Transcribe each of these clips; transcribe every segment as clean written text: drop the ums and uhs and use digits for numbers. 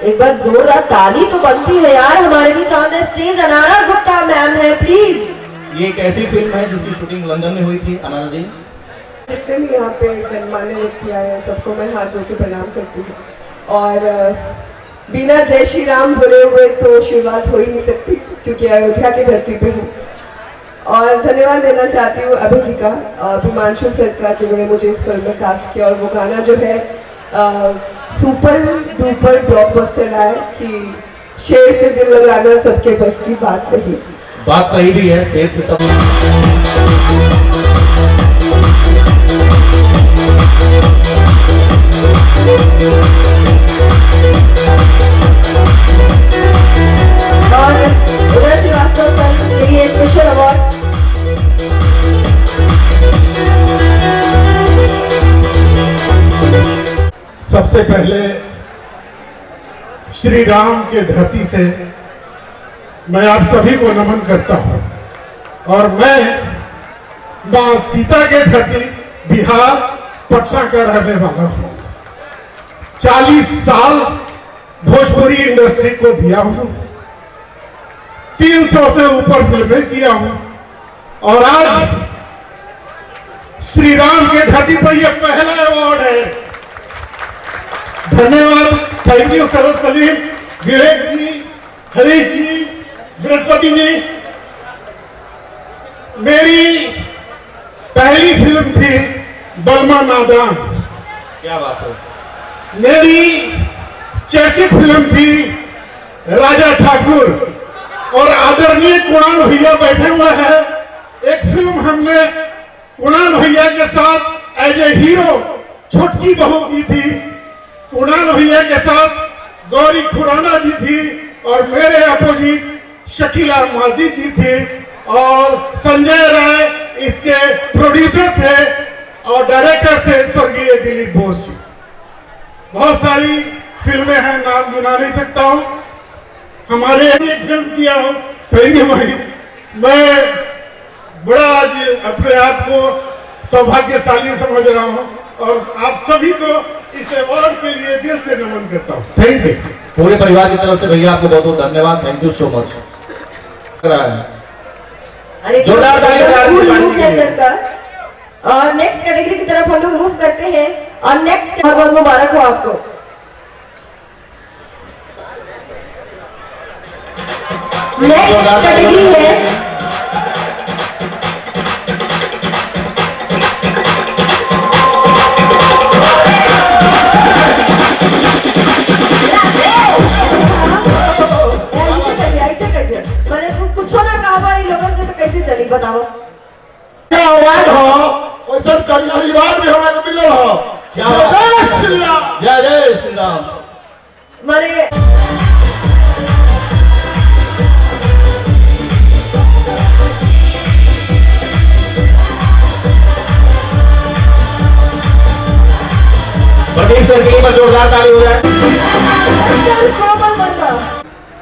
एक बार जोरदार ताली तो बनती है यार। हमारे बीच on the stage Anara Gupta ma'am है, प्लीज। ये एक ऐसी फिल्म है जिसकी शूटिंग लंदन में हुई थी। अनारा जी, जितने भी यहाँ पे गणमान्य व्यक्ति आए हैं सबको मैं हाथ जोड़ के प्रणाम करती हूँ। और बिना जय श्री राम बोले हुए तो शुरुआत हो ही नहीं सकती, क्योंकि अयोध्या की धरती पे हूँ। और धन्यवाद देना चाहती हूँ अभय जी का और हिमांशु सर का, जिन्होंने मुझे इस फिल्म में कास्ट किया। और वो गाना जो है सुपर डुपर ब्लॉकबस्टर आया कि शेर से दिल लगाना सबके बस की बात नहीं। बात सही भी है, शेर से सब और उदय श्रीवास्तव सर के लिए स्पेशल अवार्ड। सबसे पहले श्री राम के धरती से मैं आप सभी को नमन करता हूं। और मैं मां सीता के धरती बिहार पटना का रहने वाला हूं। 40 साल भोजपुरी इंडस्ट्री को दिया हूं, 300 से ऊपर फिल्में किया हूं। और आज श्री राम के धरती पर यह पहला अवार्ड है। धन्यवाद, थैंक यू सरस सलीम, विवेक जी, हरीश जी, बृहस्पति जी। मेरी पहली फिल्म थी बलमा नादान। क्या बात है। मेरी चर्चित फिल्म थी राजा ठाकुर। और आदरणीय कुणाल भैया बैठे हुए हैं। एक फिल्म हमने कुणाल भैया के साथ एज ए हीरो छोटकी बहू की थी। कुणाल भैया के साथ गौरी खुराना जी थी और मेरे अपोजिट शकीला माजिद जी थे। और संजय राय इसके प्रोड्यूसर थे और डायरेक्टर थे स्वर्गीय दिलीप बोस जी। बहुत सारी फिल्में हैं, नाम गिना नहीं सकता हूं। हमारे एक फिल्म किया हूं, थैंक यू भाई। मैं बड़ा आज अपने आप को सौभाग्यशाली समझ रहा हूं और आप सभी को इस अवार्ड के लिए दिल से नमन करता हूं। Thank you. पूरे परिवार की तरफ से भैया आपको बहुत बहुत धन्यवाद, थैंक यू सो मच। अरे जोरदार ताली है सर का। और नेक्स्ट कैटेगरी की तरफ हम लोग मूव करते हैं। और नेक्स्ट बहुत बहुत मुबारक हो आपको। नेक्स्ट कैटेगरी है बताओ। अवार्ड हो और सब कल्याणी अवार्ड भी हमारे मिलल हो। क्या जय श्री राम, जय जय श्री राम। मारे प्रदीप सर के लिए जोरदार ताली हो जाए।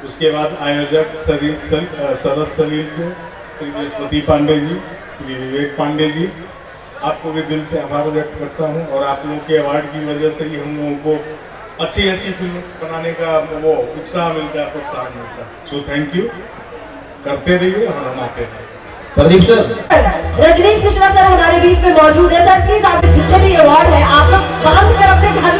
उसके बाद आयोजक सरस सलील को, श्री बृहस्पति पांडे जी, श्री विवेक पांडे जी, आपको भी दिल से आभार व्यक्त करता हूं। और आप लोगों के अवार्ड की वजह से ही हम लोगों को अच्छी अच्छी फिल्म बनाने का वो उत्साह मिलता है, प्रोत्साहन मिलता है। सो थैंक यू, करते रहिए और हम आते हैं। प्रदीप सर, रजनीश मिश्रा सर हमारे बीच में मौजूद है। सर प्लीज आप जितने भी अवार्ड है आप लोग बांध कर अपने घर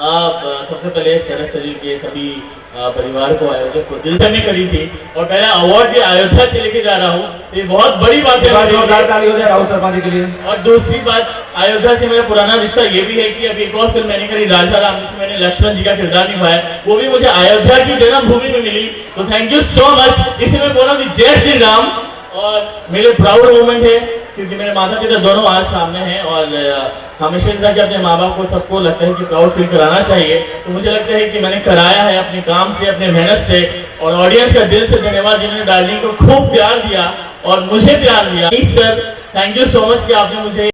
आप सबसे पहले सरस सलील के सभी परिवार को, आयोजक को दिल से नहीं करी थी। और पहला अवार्ड भी अयोध्या से लेके जा रहा हूँ, ये बहुत बड़ी बात है। जोरदार ताली हो जाए राहुल शर्मा जी के लिए। और दूसरी बात, अयोध्या से मेरा पुराना रिश्ता ये भी है कि अभी एक और फिल्म मैंने करी राजा राम, जिसमें मैंने लक्ष्मण जी का किरदार निभाया, वो भी मुझे अयोध्या की जन्मभूमि में मिली। तो थैंक यू सो मच। इसी में बोला कि जय श्री राम। और मेरे प्राउड मोमेंट है क्योंकि मेरे माता पिता दोनों आज सामने हैं। और हमेशा जैसा कि अपने माँ बाप को सबको लगता है कि प्राउड फील कराना चाहिए, तो मुझे लगता है कि मैंने कराया है अपने काम से, अपने मेहनत से। और ऑडियंस का दिल से धन्यवाद जिन्होंने डार्लिंग को खूब प्यार दिया। और मुझे प्यार दिया। Sir thank you so much कि आपने मुझे